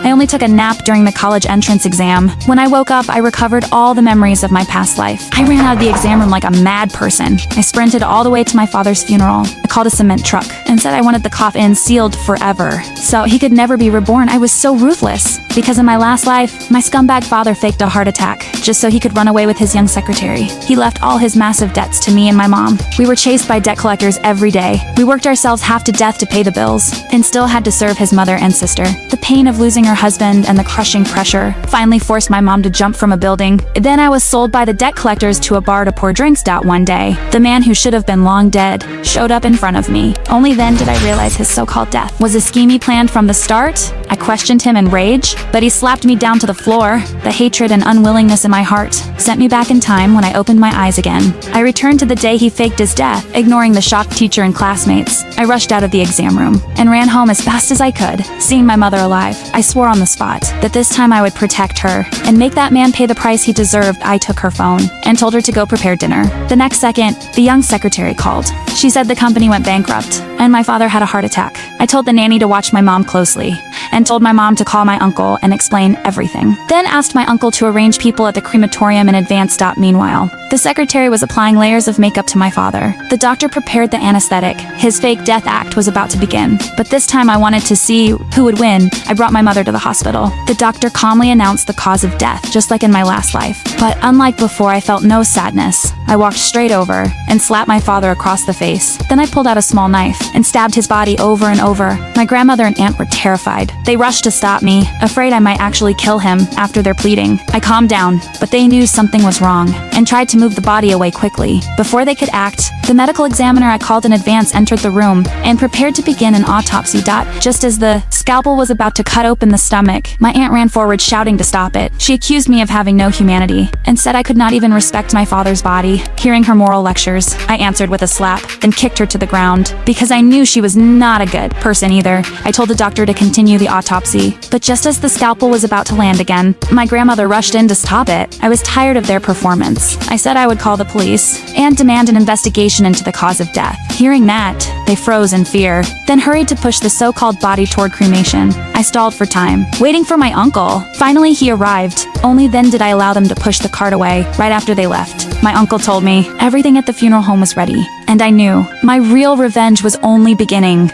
I only took a nap during the college entrance exam. When I woke up, I recovered all the memories of my past life. I ran out of the exam room like a mad person. I sprinted all the way to my father's funeral. I called a cement truck and said I wanted the coffin sealed forever, so he could never be reborn. I was so ruthless. Because in my last life, my scumbag father faked a heart attack just so he could run away with his young secretary. He left all his massive debts to me and my mom. We were chased by debt collectors every day. We worked ourselves half to death to pay the bills and still had to serve his mother and sister. The pain of losing her husband and the crushing pressure finally forced my mom to jump from a building. Then I was sold by the debt collectors to a bar to pour drinks. One day, the man who should have been long dead showed up in front of me. Only then did I realize his so-called death was a scheme he planned from the start. I questioned him in rage, but he slapped me down to the floor. The hatred and unwillingness in my heart sent me back in time when I opened my eyes again. I returned to the day he faked his death, ignoring the shocked teacher and classmates. I rushed out of the exam room and ran home as fast as I could. Seeing my mother alive, I swore on the spot that this time I would protect her and make that man pay the price he deserved. I took her phone and told her to go prepare dinner. The next second, the young secretary called. She said the company went bankrupt and my father had a heart attack. I told the nanny to watch my mom closely and told my mom to call my uncle and explain everything. Then asked my uncle to arrange people at the crematorium in advance. Meanwhile, the secretary was applying layers of makeup to my father. The doctor prepared the anesthetic. His fake death act was about to begin. But this time I wanted to see who would win. I brought my mother to the hospital. The doctor calmly announced the cause of death, just like in my last life. But unlike before, I felt no sadness. I walked straight over and slapped my father across the face. Then I pulled out a small knife and stabbed his body over and over. My grandmother and aunt were terrified. They rushed to stop me, afraid I might actually kill him after their pleading. I calmed down, but they knew something was wrong and tried to move the body away quickly. Before they could act, the medical examiner I called in advance entered the room and prepared to begin an autopsy. Just as the scalpel was about to cut open the stomach, my aunt ran forward shouting to stop it. She accused me of having no humanity and said I could not even respect my father's body. Hearing her moral lectures, I answered with a slap, then kicked her to the ground. Because I knew she was not a good person either, I told the doctor to continue the autopsy. But just as the scalpel was about to land again, my grandmother rushed in to stop it. I was tired of their performance. I said I would call the police and demand an investigation into the cause of death. Hearing that, they froze in fear, then hurried to push the so-called body toward cremation. I stalled for time, waiting for my uncle. Finally, he arrived. Only then did I allow them to push the cart away, right after they left. My uncle told me everything at the funeral home was ready, and I knew my real revenge was only beginning.